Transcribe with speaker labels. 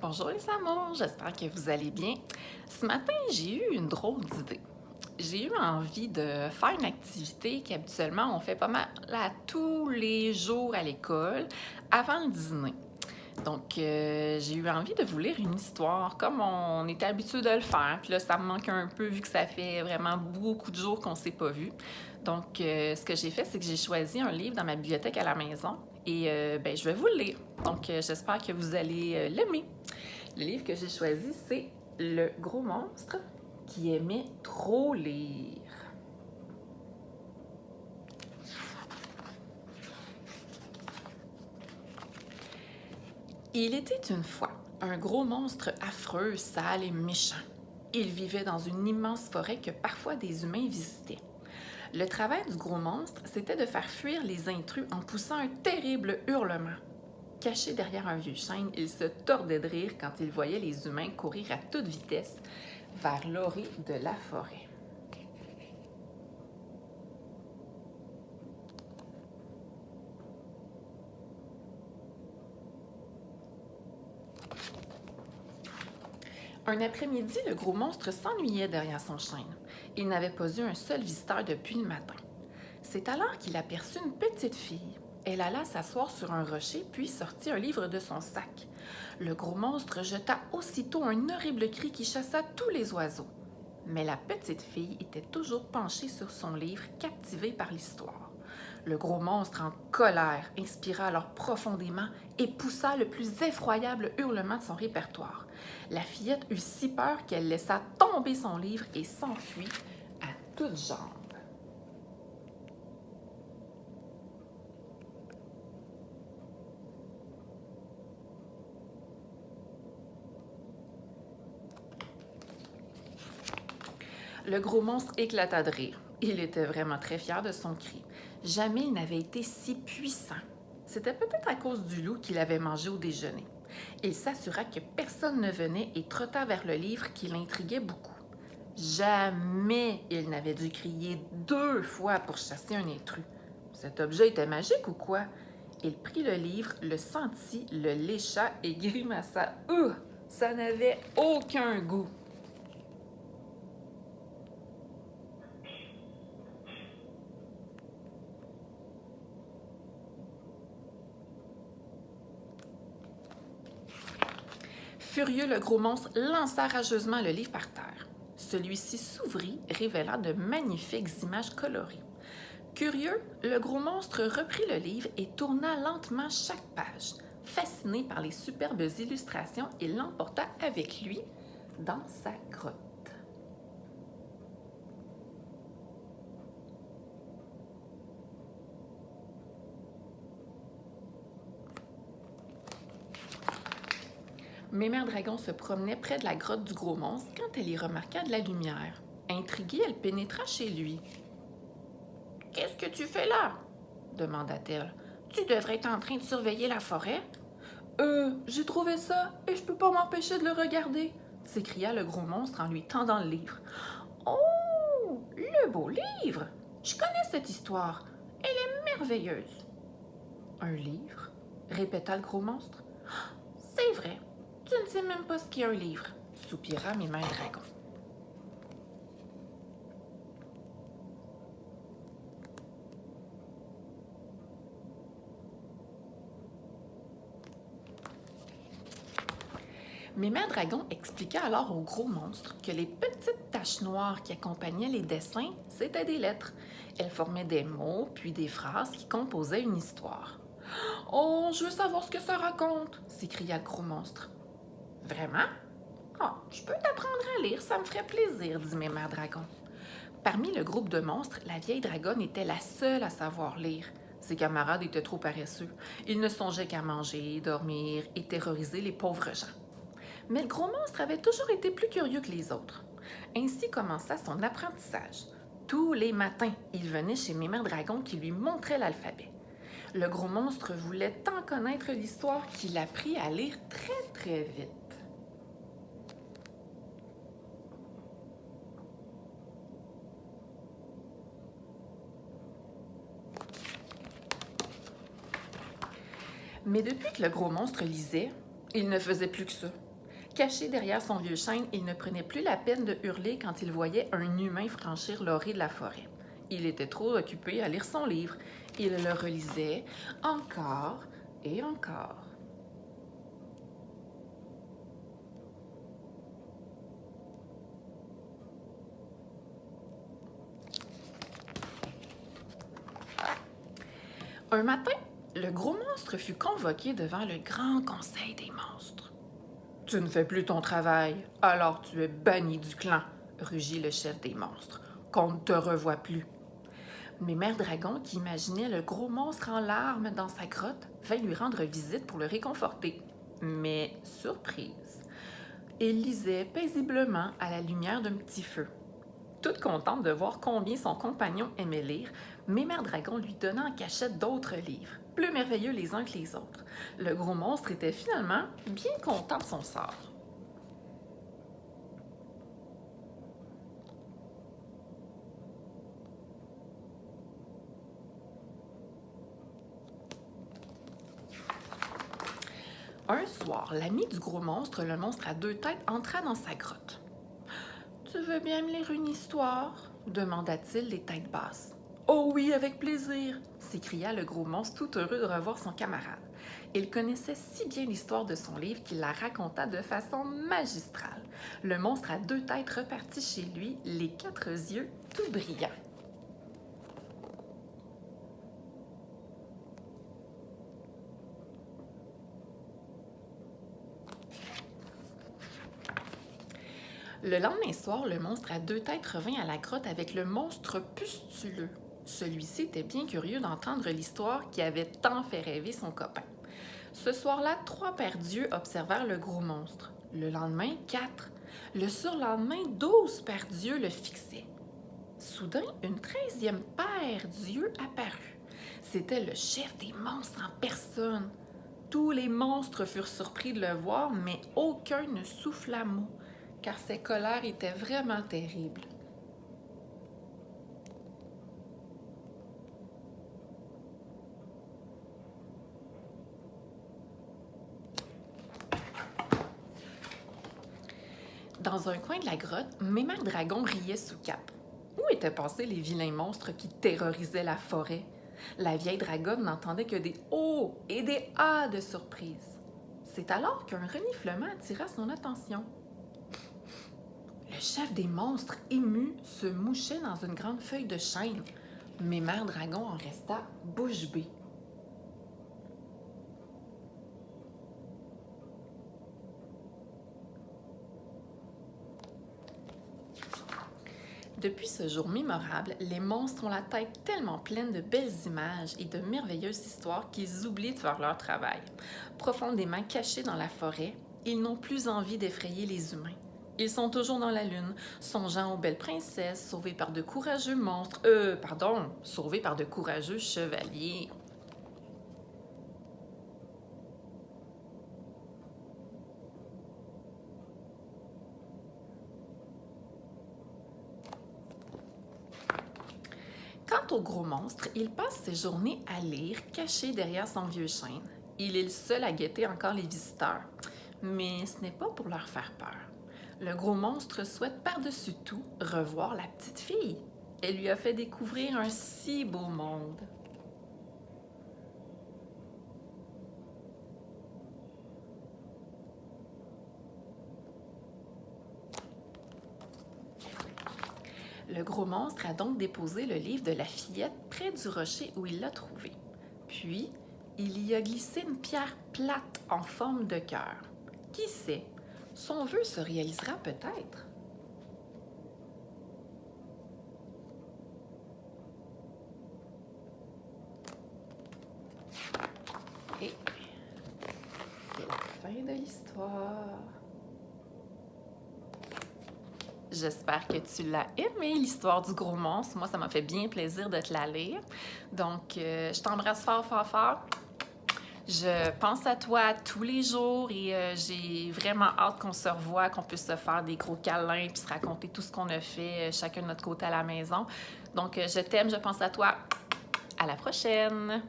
Speaker 1: Bonjour les amours, j'espère que vous allez bien. Ce matin, j'ai eu une drôle d'idée. J'ai eu envie de faire une activité qu'habituellement on fait pas mal à tous les jours à l'école avant le dîner. Donc, j'ai eu envie de vous lire une histoire comme on était habitué de le faire. Puis là, ça me manque un peu vu que ça fait vraiment beaucoup de jours qu'on ne s'est pas vu. Donc, ce que j'ai fait, c'est que j'ai choisi un livre dans ma bibliothèque à la maison et je vais vous le lire. Donc, j'espère que vous allez l'aimer. Le livre que j'ai choisi, c'est Le gros monstre qui aimait trop lire. Il était une fois un gros monstre affreux, sale et méchant. Il vivait dans une immense forêt que parfois des humains visitaient. Le travail du gros monstre, c'était de faire fuir les intrus en poussant un terrible hurlement. Caché derrière un vieux chêne, il se tordait de rire quand il voyait les humains courir à toute vitesse vers l'orée de la forêt. Un après-midi, le gros monstre s'ennuyait derrière son chêne. Il n'avait pas eu un seul visiteur depuis le matin. C'est alors qu'il aperçut une petite fille. Elle alla s'asseoir sur un rocher, puis sortit un livre de son sac. Le gros monstre jeta aussitôt un horrible cri qui chassa tous les oiseaux. Mais la petite fille était toujours penchée sur son livre, captivée par l'histoire. Le gros monstre, en colère, inspira alors profondément et poussa le plus effroyable hurlement de son répertoire. La fillette eut si peur qu'elle laissa tomber son livre et s'enfuit à toutes jambes. Le gros monstre éclata de rire. Il était vraiment très fier de son cri. Jamais il n'avait été si puissant. C'était peut-être à cause du loup qu'il avait mangé au déjeuner. Il s'assura que personne ne venait et trotta vers le livre qui l'intriguait beaucoup. Jamais il n'avait dû crier 2 fois pour chasser un intrus. Cet objet était magique ou quoi? Il prit le livre, le sentit, le lécha et grimaça. Ça n'avait aucun goût. Furieux, le gros monstre lança rageusement le livre par terre. Celui-ci s'ouvrit, révélant de magnifiques images colorées. Curieux, le gros monstre reprit le livre et tourna lentement chaque page. Fasciné par les superbes illustrations, il l'emporta avec lui dans sa grotte. Mémère Dragon se promenait près de la grotte du gros monstre quand elle y remarqua de la lumière. Intriguée, elle pénétra chez lui. Qu'est-ce que tu fais là? Demanda-t-elle. Tu devrais être en train de surveiller la forêt. J'ai trouvé ça et je peux pas m'empêcher de le regarder, s'écria le gros monstre en lui tendant le livre. Oh, le beau livre! Je connais cette histoire. Elle est merveilleuse. Un livre? Répéta le gros monstre. C'est vrai, tu ne sais même pas ce qu'est un livre, soupira Mémère Dragon. Mémère Dragon expliqua alors au gros monstre que les petites taches noires qui accompagnaient les dessins, c'étaient des lettres. Elles formaient des mots, puis des phrases qui composaient une histoire. Oh, je veux savoir ce que ça raconte, s'écria le gros monstre. Vraiment? Ah, je peux t'apprendre à lire, ça me ferait plaisir, dit Mémère Dragon. Parmi le groupe de monstres, la vieille dragonne était la seule à savoir lire. Ses camarades étaient trop paresseux. Ils ne songeaient qu'à manger, dormir et terroriser les pauvres gens. Mais le gros monstre avait toujours été plus curieux que les autres. Ainsi commença son apprentissage. Tous les matins, il venait chez Mémère Dragon qui lui montrait l'alphabet. Le gros monstre voulait tant connaître l'histoire qu'il apprit à lire très très vite. Mais depuis que le gros monstre lisait, il ne faisait plus que ça. Caché derrière son vieux chêne, il ne prenait plus la peine de hurler quand il voyait un humain franchir l'orée de la forêt. Il était trop occupé à lire son livre. Il le relisait encore et encore. Un matin, le gros monstre fut convoqué devant le grand conseil des monstres. Tu ne fais plus ton travail, alors tu es banni du clan, rugit le chef des monstres. Qu'on ne te revoie plus. Mais Mère Dragon, qui imaginait le gros monstre en larmes dans sa grotte, vint lui rendre visite pour le réconforter. Mais, surprise, il lisait paisiblement à la lumière d'un petit feu. Toute contente de voir combien son compagnon aimait lire, Mère Dragon lui donna en cachette d'autres livres, plus merveilleux les uns que les autres. Le gros monstre était finalement bien content de son sort. Un soir, l'ami du gros monstre, le monstre à deux têtes, entra dans sa grotte. Tu veux bien me lire une histoire? Demanda-t-il les têtes basses. Oh oui, avec plaisir, s'écria le gros monstre tout heureux de revoir son camarade. Il connaissait si bien l'histoire de son livre qu'il la raconta de façon magistrale. Le monstre à deux têtes repartit chez lui, les quatre yeux tout brillants. Le lendemain soir, le monstre à deux têtes revint à la grotte avec le monstre pustuleux. Celui-ci était bien curieux d'entendre l'histoire qui avait tant fait rêver son copain. Ce soir-là, 3 paires d'yeux observèrent le gros monstre. Le lendemain, 4. Le surlendemain, 12 paires d'yeux le fixaient. Soudain, une 13e paire d'yeux apparut. C'était le chef des monstres en personne. Tous les monstres furent surpris de le voir, mais aucun ne souffla mot, car ses colères étaient vraiment terribles. Dans un coin de la grotte, Mère Dragon riait sous cape. Où étaient passés les vilains monstres qui terrorisaient la forêt? La vieille dragonne n'entendait que des oh et des ah de surprise. C'est alors qu'un reniflement attira son attention. Le chef des monstres, ému, se mouchait dans une grande feuille de chêne. Mais Mère Dragon en resta bouche bée. Depuis ce jour mémorable, les monstres ont la tête tellement pleine de belles images et de merveilleuses histoires qu'ils oublient de faire leur travail. Profondément cachés dans la forêt, ils n'ont plus envie d'effrayer les humains. Ils sont toujours dans la lune, songeant aux belles princesses sauvées par de courageux monstres, sauvées par de courageux chevaliers. Quant au gros monstre, il passe ses journées à lire, caché derrière son vieux chêne. Il est le seul à guetter encore les visiteurs. Mais ce n'est pas pour leur faire peur. Le gros monstre souhaite par-dessus tout revoir la petite fille. Elle lui a fait découvrir un si beau monde. Le gros monstre a donc déposé le livre de la fillette près du rocher où il l'a trouvé. Puis, il y a glissé une pierre plate en forme de cœur. Qui sait, son vœu se réalisera peut-être. Et c'est la fin de l'histoire. J'espère que tu l'as aimé, l'histoire du gros monstre. Moi, ça m'a fait bien plaisir de te la lire. Donc, je t'embrasse fort, fort, fort. Je pense à toi tous les jours et j'ai vraiment hâte qu'on se revoie, qu'on puisse se faire des gros câlins puis se raconter tout ce qu'on a fait chacun de notre côté à la maison. Donc, je t'aime, je pense à toi. À la prochaine!